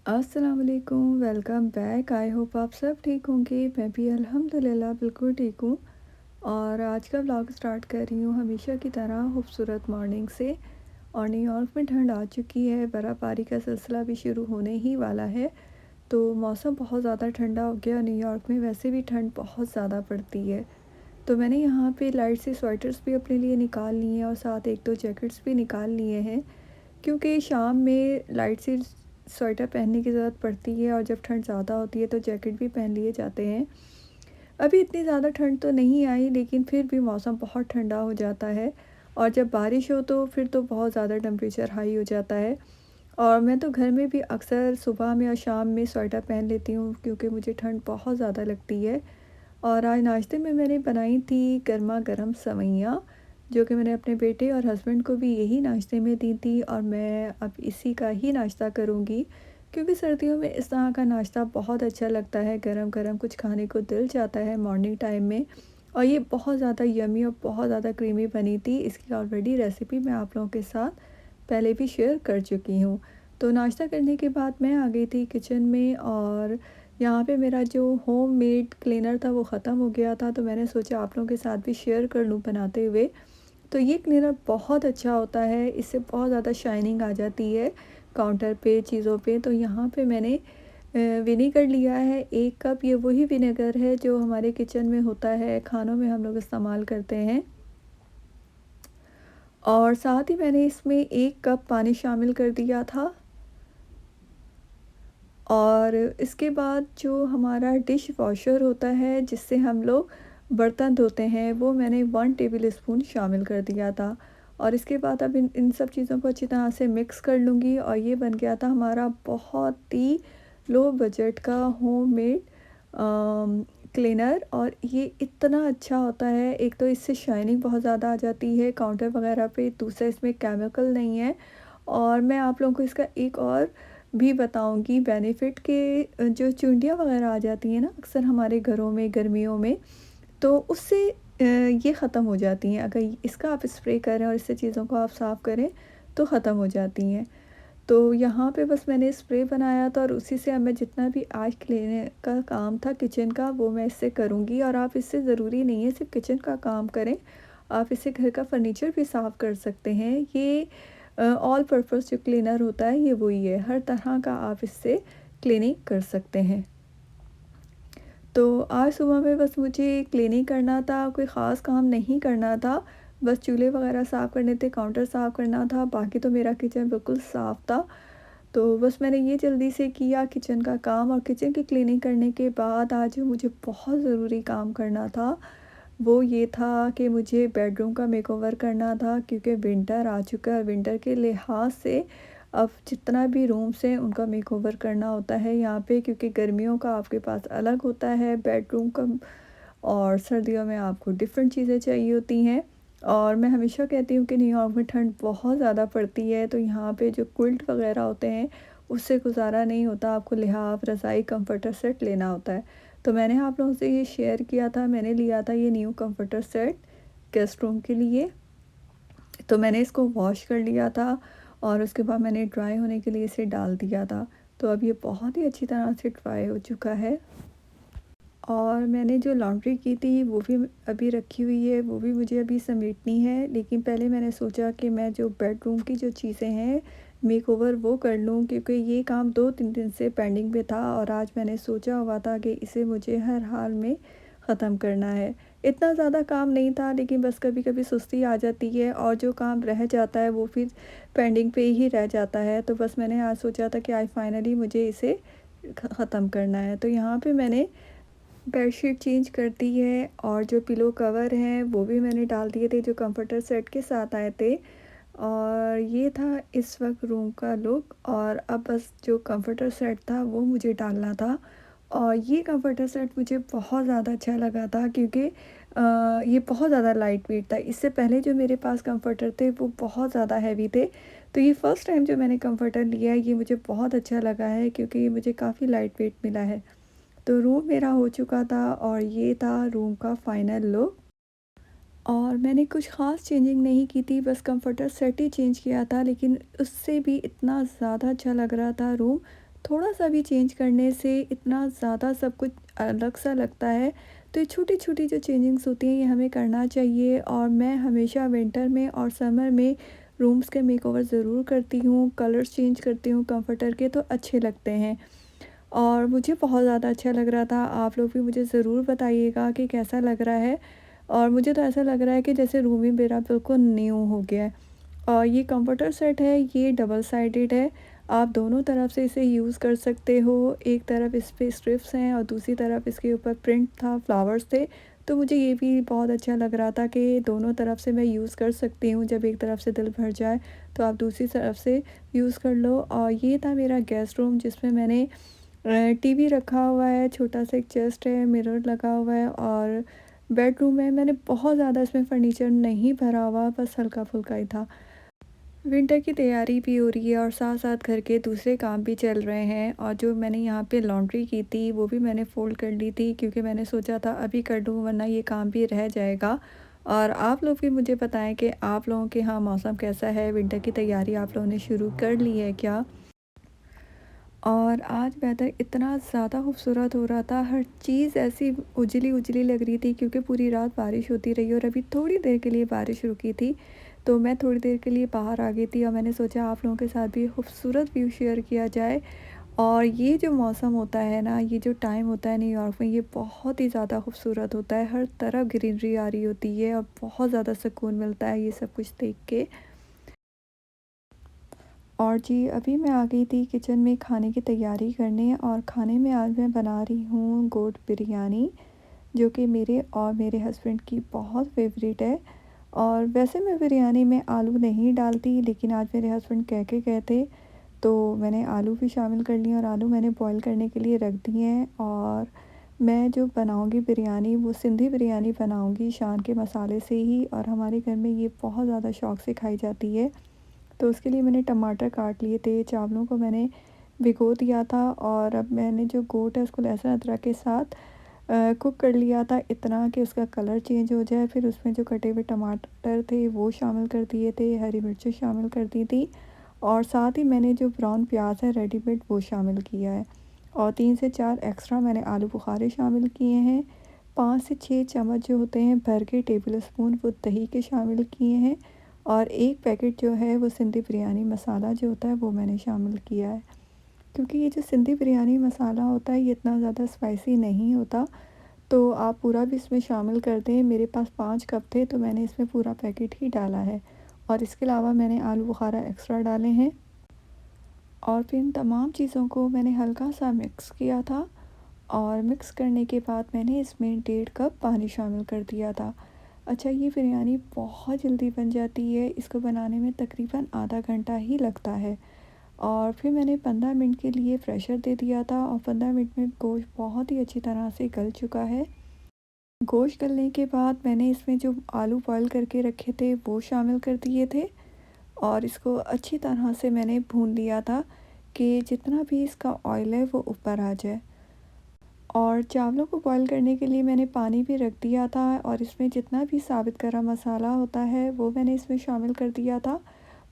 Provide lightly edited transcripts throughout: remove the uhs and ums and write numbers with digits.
अस्सलाम वालेकुम, welcome back. I hope आप सब ठीक होंगे। मैं भी अल्हम्दुलिल्लाह बिल्कुल ठीक हूँ। और आज का व्लॉग स्टार्ट कर रही हूँ हमेशा की तरह खूबसूरत मॉर्निंग से। और न्यूयॉर्क में ठंड आ चुकी है, बर्फ़बारी का सिलसिला भी शुरू होने ही वाला है। तो मौसम बहुत ज़्यादा ठंडा हो गया। न्यूयॉर्क में वैसे भी ठंड बहुत ज़्यादा पड़ती है। तो मैंने यहाँ पे लाइट से स्वेटर्स भी अपने लिए निकाल लिए हैं और साथ एक दो जैकेट्स भी निकाल लिए हैं, क्योंकि शाम में लाइट से स्वेटर पहनने की ज़रूरत पड़ती है और जब ठंड ज़्यादा होती है तो जैकेट भी पहन लिए जाते हैं। अभी इतनी ज़्यादा ठंड तो नहीं आई, लेकिन फिर भी मौसम बहुत ठंडा हो जाता है। और जब बारिश हो तो फिर तो बहुत ज़्यादा टेम्परेचर हाई हो जाता है। और मैं तो घर में भी अक्सर सुबह में और शाम में स्वेटर पहन लेती हूँ, क्योंकि मुझे ठंड बहुत ज़्यादा लगती है। और आज नाश्ते में मैंने बनाई थी गर्मा गर्म सेवइयाँ, जो कि मैंने अपने बेटे और हस्बैंड को भी यही नाश्ते में दी थी। और मैं अब इसी का ही नाश्ता करूँगी, क्योंकि सर्दियों में इस तरह का नाश्ता बहुत अच्छा लगता है। गरम गरम कुछ खाने को दिल चाहता है मॉर्निंग टाइम में। और ये बहुत ज़्यादा यमी और बहुत ज़्यादा क्रीमी बनी थी। इसकी ऑलरेडी रेसिपी मैं आप लोगों के साथ पहले भी शेयर कर चुकी हूँ। तो नाश्ता करने के बाद मैं आ गई थी किचन में, और यहाँ पे मेरा जो होममेड क्लीनर था वो ख़त्म हो गया था। तो मैंने सोचा आप लोगों के साथ भी शेयर कर लूँ बनाते हुए। तो ये क्लीनर बहुत अच्छा होता है, इससे बहुत ज़्यादा शाइनिंग आ जाती है काउंटर पे, चीज़ों पे। तो यहाँ पे मैंने विनेगर लिया है 1 कप। ये वही विनेगर है जो हमारे किचन में होता है, खानों में हम लोग इस्तेमाल करते हैं। और साथ ही मैंने इसमें 1 कप पानी शामिल कर दिया था। और इसके बाद जो हमारा डिश वॉशर होता है जिससे हम लोग बर्तन धोते हैं, वो मैंने 1 टेबल स्पून शामिल कर दिया था। और इसके बाद अब इन इन सब चीज़ों को अच्छी तरह से मिक्स कर लूँगी। और ये बन गया था हमारा बहुत ही लो बजट का होममेड क्लीनर। और ये इतना अच्छा होता है, एक तो इससे शाइनिंग बहुत ज़्यादा आ जाती है काउंटर वगैरह पे, दूसरा इसमें केमिकल नहीं है। और मैं आप लोगों को इसका एक और भी बताऊंगी बेनिफिट के, जो चूंटियाँ वगैरह आ जाती हैं ना अक्सर हमारे घरों में गर्मियों में, तो उससे ये ख़त्म हो जाती हैं। अगर इसका आप स्प्रे करें और इससे चीज़ों को आप साफ़ करें तो ख़त्म हो जाती हैं। तो यहाँ पे बस मैंने स्प्रे बनाया था, और उसी से अब मैं जितना भी आज क्लीनिंग का काम था किचन का वो मैं इससे करूँगी। और आप इससे ज़रूरी नहीं है सिर्फ किचन का काम करें, आप इससे घर का फर्नीचर भी साफ़ कर सकते हैं। ये ऑल पर्पस जो क्लीनर होता है ये वही है, हर तरह का आप इससे क्लीनिंग कर सकते हैं। तो आज सुबह में बस मुझे क्लीनिंग करना था, कोई ख़ास काम नहीं करना था। बस चूल्हे वगैरह साफ़ करने थे, काउंटर साफ़ करना था, बाकी तो मेरा किचन बिल्कुल साफ़ था। तो बस मैंने ये जल्दी से किया किचन का काम। और किचन की क्लीनिंग करने के बाद आज मुझे बहुत ज़रूरी काम करना था, वो ये था कि मुझे बेडरूम का मेकओवर करना था, क्योंकि विंटर आ चुका है। विंटर के लिहाज से अब जितना भी रूम्स हैं उनका मेकओवर करना होता है यहाँ पे, क्योंकि गर्मियों का आपके पास अलग होता है बेडरूम का, और सर्दियों में आपको डिफरेंट चीज़ें चाहिए होती हैं। और मैं हमेशा कहती हूँ कि न्यूयॉर्क में ठंड बहुत ज़्यादा पड़ती है, तो यहाँ पे जो क्विल्ट वगैरह होते हैं उससे गुजारा नहीं होता, आपको लिहाफ, रज़ाई, कंफर्टर सेट लेना होता है। तो मैंने आप लोगों से ये शेयर किया था, मैंने लिया था ये new comforter set guest room के लिए। तो मैंने इसको वॉश कर लिया था, और उसके बाद मैंने ड्राई होने के लिए इसे डाल दिया था। तो अब ये बहुत ही अच्छी तरह से ड्राई हो चुका है। और मैंने जो लॉन्ड्री की थी वो भी अभी रखी हुई है, वो भी मुझे अभी समेटनी है। लेकिन पहले मैंने सोचा कि मैं जो बेडरूम की जो चीज़ें हैं मेकओवर वो कर लूँ, क्योंकि ये काम 2-3 दिन से पेंडिंग पे था। और आज मैंने सोचा हुआ था कि इसे मुझे हर हाल में ख़त्म करना है। इतना ज़्यादा काम नहीं था, लेकिन बस कभी कभी सुस्ती आ जाती है और जो काम रह जाता है वो फिर पेंडिंग पे ही रह जाता है। तो बस मैंने आज सोचा था कि आज फाइनली मुझे इसे ख़त्म करना है। तो यहाँ पे मैंने बेडशीट चेंज कर दी है, और जो पिलो कवर हैं वो भी मैंने डाल दिए थे जो कंफर्टर सेट के साथ आए थे। और ये था इस वक्त रूम का लुक। और अब बस जो कंफर्टर सेट था वो मुझे डालना था। और ये कंफर्टर सेट मुझे बहुत ज़्यादा अच्छा लगा था, क्योंकि ये बहुत ज़्यादा लाइट वेट था। इससे पहले जो मेरे पास कंफर्टर थे वो बहुत ज़्यादा हैवी थे। तो ये फ़र्स्ट टाइम जो मैंने कंफर्टर लिया है ये मुझे बहुत अच्छा लगा है, क्योंकि ये मुझे काफ़ी लाइट वेट मिला है। तो रूम मेरा हो चुका था, और ये था रूम का फाइनल लुक। और मैंने कुछ ख़ास चेंजिंग नहीं की थी, बस कंफर्टर सेट ही चेंज किया था, लेकिन उससे भी इतना ज़्यादा अच्छा लग रहा था रूम। थोड़ा-सा भी चेंज करने से इतना ज़्यादा सब कुछ अलग-सा लगता है। तो ये छोटी-छोटी जो चेंजिंग्स होती हैं ये हमें करना चाहिए, और मैं हमेशा विंटर में और समर में रूम्स के मेकओवर ज़रूर करती हूँ, कलर्स चेंज करती हूँ कम्फर्टर के, तो अच्छे लगते हैं। और मुझे बहुत ज़्यादा अच्छा लग रहा था। आप लोग भी मुझे ज़रूर बताइएगा कि कैसा लग रहा है। और मुझे तो ऐसा लग रहा है कि जैसे रूम ही मेरा बिल्कुल न्यू हो गया है। और ये कंफर्टर सेट है, ये डबल साइडेड है। आप दोनों तरफ से इसे यूज़ कर सकते हो। एक तरफ इस पे स्ट्रिप्स हैं और दूसरी तरफ इसके ऊपर प्रिंट था, फ्लावर्स थे। तो मुझे ये भी बहुत अच्छा लग रहा था कि दोनों तरफ से मैं यूज़ कर सकती हूँ। जब एक तरफ से दिल भर जाए तो आप दूसरी तरफ से यूज़ कर लो। और ये था मेरा गेस्ट रूम, जिसमें मैंने टीवी रखा हुआ है, छोटा सा एक चेस्ट है, मिरर लगा हुआ है, और बेडरूम है। मैंने बहुत ज़्यादा इसमें फर्नीचर नहीं भरा हुआ, बस हल्का-फुल्का ही था। विंटर की तैयारी भी हो रही है और साथ-साथ घर के दूसरे काम भी चल रहे हैं, और जो मैंने यहाँ पे लॉन्ड्री की थी वो भी मैंने फ़ोल्ड कर ली थी, क्योंकि मैंने सोचा था अभी कर दूँ वरना ये काम भी रह जाएगा। और आप लोग भी मुझे बताएँ कि आप लोगों के यहाँ मौसम कैसा है? विंटर की तैयारी आप लोगों ने शुरू कर ली है क्या? और आज वेदर इतना ज़्यादा खूबसूरत हो रहा था, हर चीज़ ऐसी उजली-उजली लग रही थी, क्योंकि पूरी रात बारिश होती रही और अभी थोड़ी देर के लिए बारिश रुकी थी। तो मैं थोड़ी देर के लिए बाहर आ गई थी, और मैंने सोचा आप लोगों के साथ भी खूबसूरत व्यू शेयर किया जाए। और ये जो मौसम होता है ना, ये जो टाइम होता है न्यूयॉर्क में, ये बहुत ही ज़्यादा खूबसूरत होता है। हर तरफ ग्रीनरी आ रही होती है और बहुत ज़्यादा सुकून मिलता है ये सब कुछ देख के। और जी, अभी मैं आ गई थी किचन में खाने की तैयारी करने, और खाने में आज मैं बना रही हूँ गोट बिरयानी, जो कि मेरे और मेरे हस्बैंड की बहुत फेवरेट है। और वैसे मैं बिरयानी में आलू नहीं डालती, लेकिन आज मेरे हस्बैंड कह के गए थे, तो मैंने आलू भी शामिल कर लिए, और आलू मैंने बॉईल करने के लिए रख दिए हैं। और मैं जो बनाऊँगी बिरयानी, वो सिंधी बिरयानी बनाऊँगी शान के मसाले से ही, और हमारे घर में ये बहुत ज़्यादा शौक से खाई जाती है। तो उसके लिए मैंने टमाटर काट लिए थे, चावलों को मैंने भिगो दिया था, और अब मैंने जो गोट है उसको लहसुन अदरक के साथ कुक कर लिया था, इतना कि उसका कलर चेंज हो जाए। फिर उसमें जो कटे हुए टमाटर थे वो शामिल कर दिए थे, हरी मिर्चें शामिल कर दी थी, और साथ ही मैंने जो ब्राउन प्याज है रेडीमेड वो शामिल किया है। और 3 से 4 एक्स्ट्रा मैंने आलू बुखारे शामिल किए हैं। 5 से 6 चम्मच जो होते हैं भर के टेबल स्पून वो दही के शामिल किए हैं। और 1 पैकेट जो है वो सिंधी बिरयानी मसाला जो होता है वो मैंने शामिल किया है। क्योंकि ये जो सिंधी बिरयानी मसाला होता है ये इतना ज़्यादा स्पाइसी नहीं होता, तो आप पूरा भी इसमें शामिल कर दें। मेरे पास 5 कप थे तो मैंने इसमें पूरा पैकेट ही डाला है, और इसके अलावा मैंने आलू बुखारा एक्स्ट्रा डाले हैं। और फिर इन तमाम चीज़ों को मैंने हल्का सा मिक्स किया था, और मिक्स करने के बाद मैंने इसमें 1.5 कप पानी शामिल कर दिया था। अच्छा, ये बिरयानी बहुत जल्दी बन जाती है, इसको बनाने में तकरीबन आधा घंटा ही लगता है। और फिर मैंने 15 मिनट के लिए प्रेशर दे दिया था, और 15 मिनट में गोश्त बहुत ही अच्छी तरह से गल चुका है। गोश्त गलने के बाद मैंने इसमें जो आलू बॉयल करके रखे थे वो शामिल कर दिए थे, और इसको अच्छी तरह से मैंने भून लिया था कि जितना भी इसका ऑयल है वो ऊपर आ जाए। और चावलों को बॉईल करने के लिए मैंने पानी भी रख दिया था, और इसमें जितना भी साबित गरम मसाला होता है वो मैंने इसमें शामिल कर दिया था।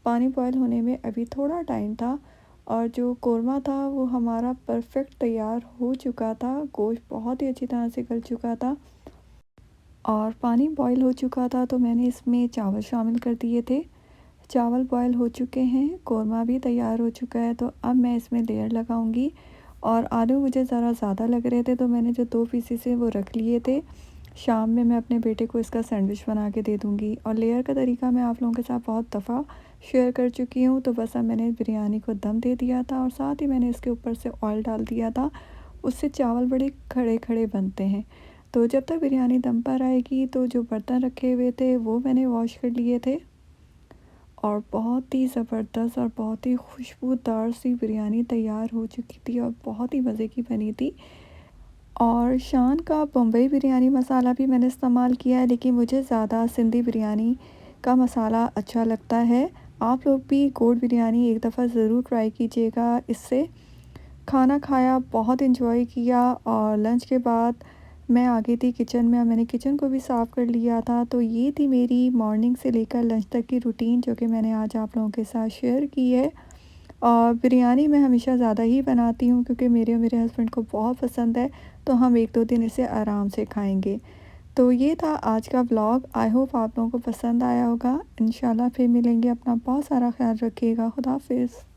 पानी बॉईल होने में अभी थोड़ा टाइम था, और जो कोरमा था वो हमारा परफेक्ट तैयार हो चुका था। गोश्त बहुत ही अच्छी तरह से गल चुका था, और पानी बॉईल हो चुका था, तो मैंने इसमें चावल शामिल कर दिए थे। चावल बॉयल हो चुके हैं, कोरमा भी तैयार हो चुका है, तो अब मैं इसमें लेयर लगाऊंगी। और आलू मुझे ज़रा ज़्यादा लग रहे थे, तो मैंने जो 2 पीसेस हैं वो रख लिए थे। शाम में मैं अपने बेटे को इसका सैंडविच बना के दे दूँगी। और लेयर का तरीका मैं आप लोगों के साथ बहुत दफ़ा शेयर कर चुकी हूँ। तो बस अब मैंने बिरयानी को दम दे दिया था, और साथ ही मैंने इसके ऊपर से ऑयल डाल दिया था। उससे चावल बड़े खड़े-खड़े बनते हैं। तो जब तक बिरयानी दम पर आएगी, तो जो बर्तन रखे हुए थे वो मैंने वॉश कर लिए थे, और बहुत ही ज़बरदस्त और बहुत ही खुशबूदार सी बिरयानी तैयार हो चुकी थी, और बहुत ही मज़े की बनी थी। और शान का बम्बई बिरयानी मसाला भी मैंने इस्तेमाल किया है, लेकिन मुझे ज़्यादा सिंधी बिरयानी का मसाला अच्छा लगता है। आप लोग भी गोट बिरयानी एक दफ़ा ज़रूर ट्राई कीजिएगा। इससे खाना खाया, बहुत एंजॉय किया, और लंच के बाद मैं आ गई थी किचन में, और मैंने किचन को भी साफ़ कर लिया था। तो ये थी मेरी मॉर्निंग से लेकर लंच तक की रूटीन, जो कि मैंने आज आप लोगों के साथ शेयर की है। और बिरयानी मैं हमेशा ज़्यादा ही बनाती हूँ क्योंकि मेरे और मेरे हस्बैंड को बहुत पसंद है, तो हम 1-2 दिन इसे आराम से खाएँगे। तो ये था आज का व्लॉग। आई होप आप लोगों को पसंद आया होगा। इंशाल्लाह फिर मिलेंगे। अपना बहुत सारा ख़्याल रखिएगा। खुदा हाफ़िज़।